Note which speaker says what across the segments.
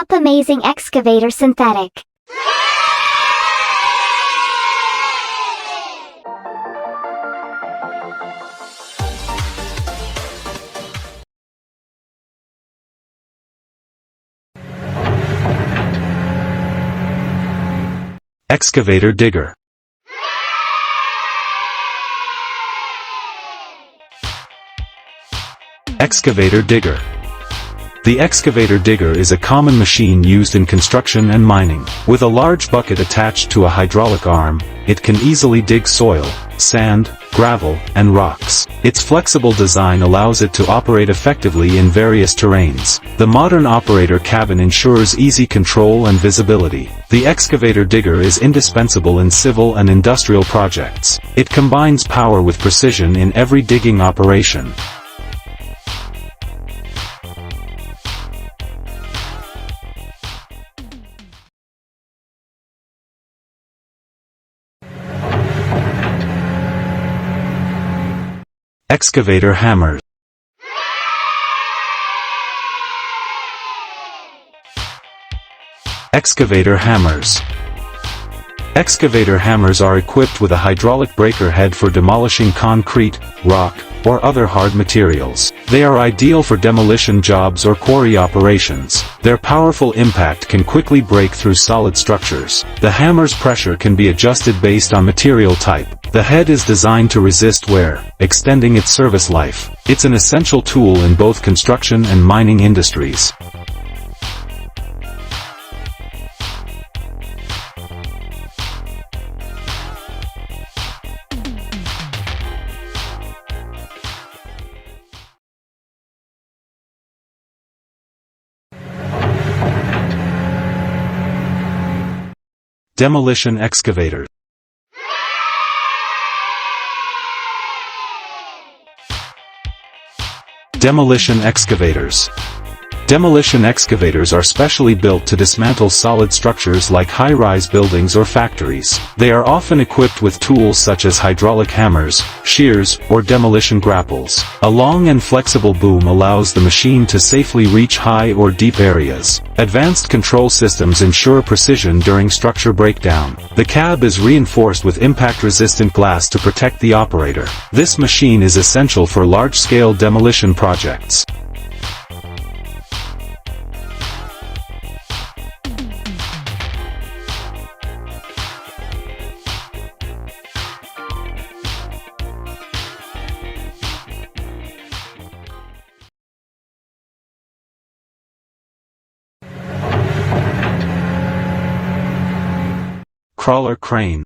Speaker 1: Top Amazing Excavator Synthetic.
Speaker 2: Excavator Digger. Excavator Digger. The excavator digger is a common machine used in construction and mining. With a large bucket attached to a hydraulic arm, it can easily dig soil, sand, gravel, and rocks. Its flexible design allows it to operate effectively in various terrains. The modern operator cabin ensures easy control and visibility. The excavator digger is indispensable in civil and industrial projects. It combines power with precision in every digging operation. Excavator Hammer. Excavator Hammers. Excavator hammers are equipped with a hydraulic breaker head for demolishing concrete, rock, or other hard materials. They are ideal for demolition jobs or quarry operations. Their powerful impact can quickly break through solid structures. The hammer's pressure can be adjusted based on material type. The head is designed to resist wear, extending its service life. It's an essential tool in both construction and mining industries. Demolition Excavator. Demolition excavators. Demolition excavators are specially built to dismantle solid structures like high-rise buildings or factories. They are often equipped with tools such as hydraulic hammers, shears, or demolition grapples. A long and flexible boom allows the machine to safely reach high or deep areas. Advanced control systems ensure precision during structure breakdown. The cab is reinforced with impact-resistant glass to protect the operator. This machine is essential for large-scale demolition projects. Crawler crane.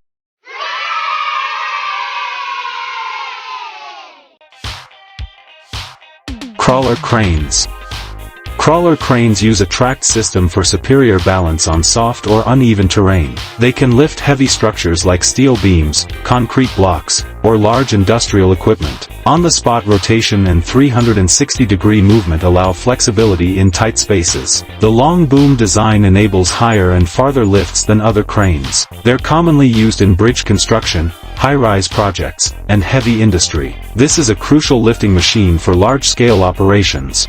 Speaker 2: Crawler cranes. Crawler cranes use a tracked system for superior balance on soft or uneven terrain. They can lift heavy structures like steel beams, concrete blocks, or large industrial equipment. On-the-spot rotation and 360-degree movement allow flexibility in tight spaces. The long boom design enables higher and farther lifts than other cranes. They're commonly used in bridge construction, high-rise projects, and heavy industry. This is a crucial lifting machine for large-scale operations.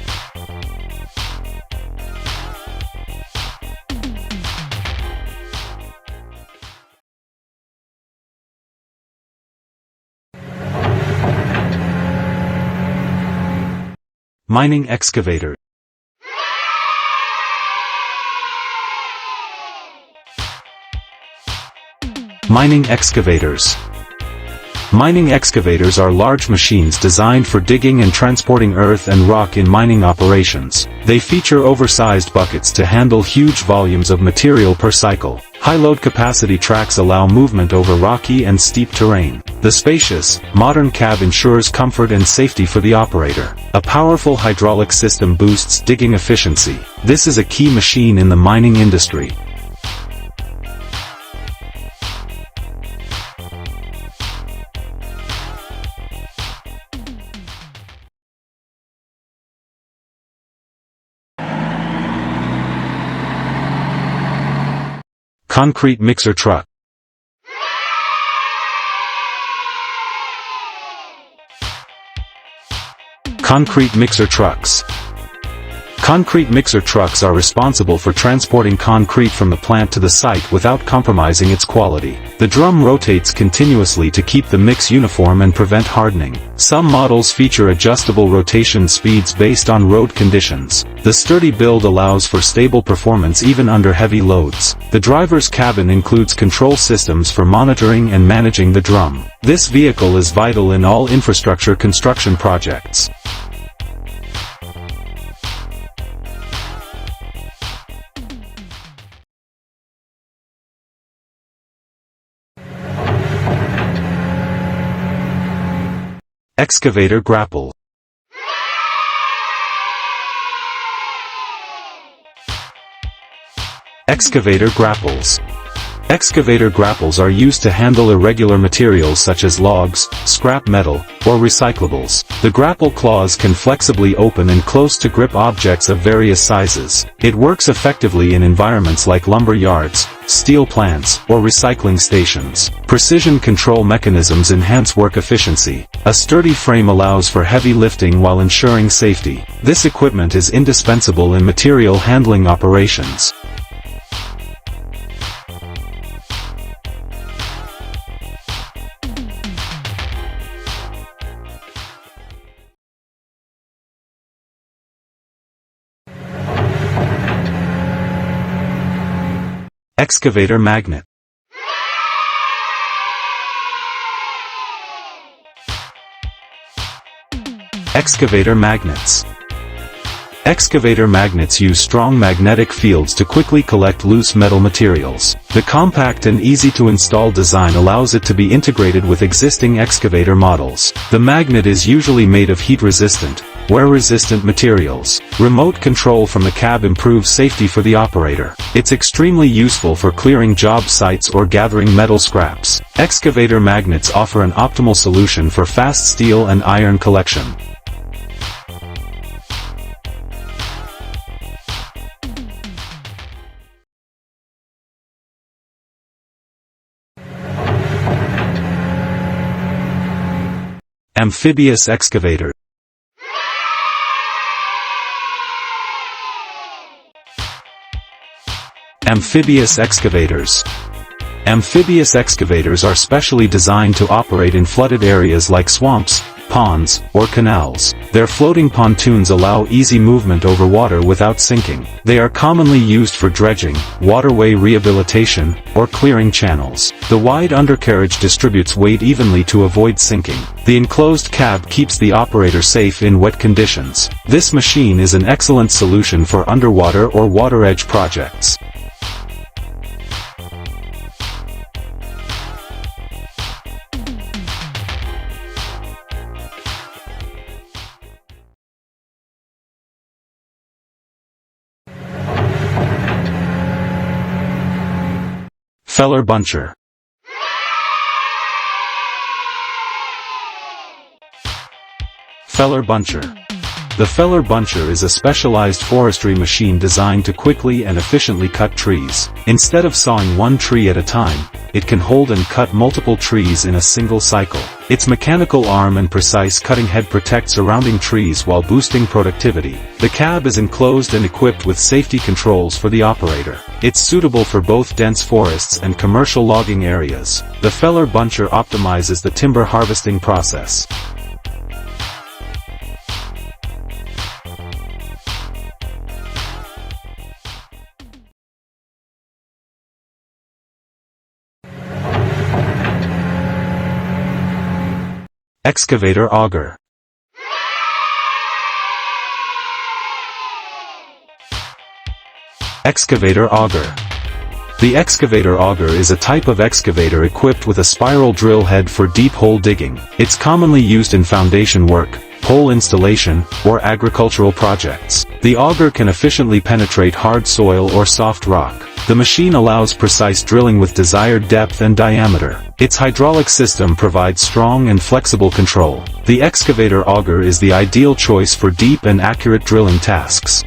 Speaker 2: Mining excavator. Mining excavators. Mining excavators are large machines designed for digging and transporting earth and rock in mining operations. They feature oversized buckets to handle huge volumes of material per cycle. High-load capacity tracks allow movement over rocky and steep terrain. The spacious, modern cab ensures comfort and safety for the operator. A powerful hydraulic system boosts digging efficiency. This is a key machine in the mining industry. Concrete mixer truck. Concrete mixer trucks. Concrete mixer trucks are responsible for transporting concrete from the plant to the site without compromising its quality. The drum rotates continuously to keep the mix uniform and prevent hardening. Some models feature adjustable rotation speeds based on road conditions. The sturdy build allows for stable performance even under heavy loads. The driver's cabin includes control systems for monitoring and managing the drum. This vehicle is vital in all infrastructure construction projects. Excavator Grapple. Excavator grapples. Excavator grapples are used to handle irregular materials such as logs, scrap metal, or recyclables. The grapple claws can flexibly open and close to grip objects of various sizes. It works effectively in environments like lumber yards, steel plants, or recycling stations. Precision control mechanisms enhance work efficiency. A sturdy frame allows for heavy lifting while ensuring safety. This equipment is indispensable in material handling operations. Excavator Magnet. Excavator magnets. Excavator magnets use strong magnetic fields to quickly collect loose metal materials. The compact and easy-to-install design allows it to be integrated with existing excavator models. The magnet is usually made of heat-resistant, wear-resistant materials. Remote control from the cab improves safety for the operator. It's extremely useful for clearing job sites or gathering metal scraps. Excavator magnets offer an optimal solution for fast steel and iron collection. Amphibious Excavator. Amphibious excavators. Amphibious excavators are specially designed to operate in flooded areas like swamps, ponds, or canals. Their floating pontoons allow easy movement over water without sinking. They are commonly used for dredging, waterway rehabilitation, or clearing channels. The wide undercarriage distributes weight evenly to avoid sinking. The enclosed cab keeps the operator safe in wet conditions. This machine is an excellent solution for underwater or water edge projects. Feller buncher. Feller buncher. The feller buncher is a specialized forestry machine designed to quickly and efficiently cut trees. Instead of sawing one tree at a time, it can hold and cut multiple trees in a single cycle. Its mechanical arm and precise cutting head protect surrounding trees while boosting productivity. The cab is enclosed and equipped with safety controls for the operator. It's suitable for both dense forests and commercial logging areas. The feller buncher optimizes the timber harvesting process. Excavator Auger. Excavator Auger. The excavator auger is a type of excavator equipped with a spiral drill head for deep hole digging. It's commonly used in foundation work, pole installation, or agricultural projects. The auger can efficiently penetrate hard soil or soft rock. The machine allows precise drilling with desired depth and diameter. Its hydraulic system provides strong and flexible control. The excavator auger is the ideal choice for deep and accurate drilling tasks.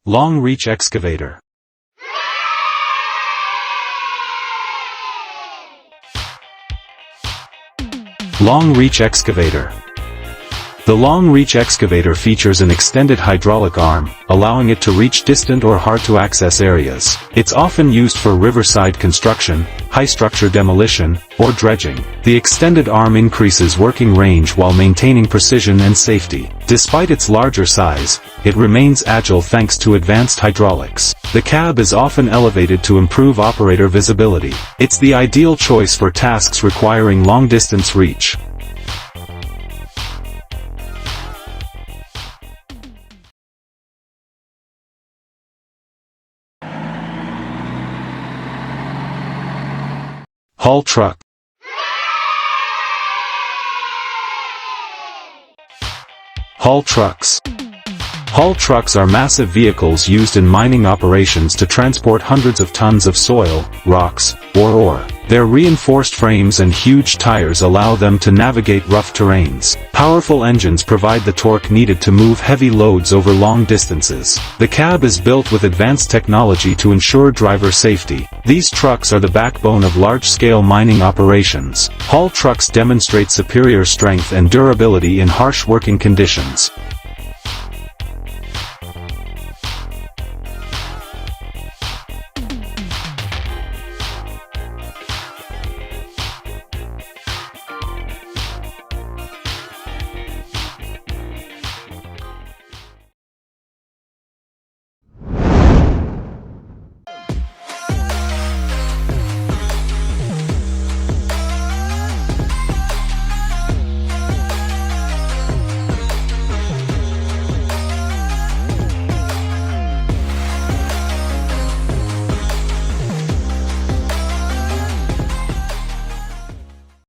Speaker 2: Long reach excavator. Long reach excavator. The long-reach excavator features an extended hydraulic arm, allowing it to reach distant or hard-to-access areas. It's often used for riverside construction, high-structure demolition, or dredging. The extended arm increases working range while maintaining precision and safety. Despite its larger size, it remains agile thanks to advanced hydraulics. The cab is often elevated to improve operator visibility. It's the ideal choice for tasks requiring long-distance reach. Haul truck. Haul trucks. Haul trucks are massive vehicles used in mining operations to transport hundreds of tons of soil, rocks, or ore. Their reinforced frames and huge tires allow them to navigate rough terrains. Powerful engines provide the torque needed to move heavy loads over long distances. The cab is built with advanced technology to ensure driver safety. These trucks are the backbone of large-scale mining operations. Haul trucks demonstrate superior strength and durability in harsh working conditions.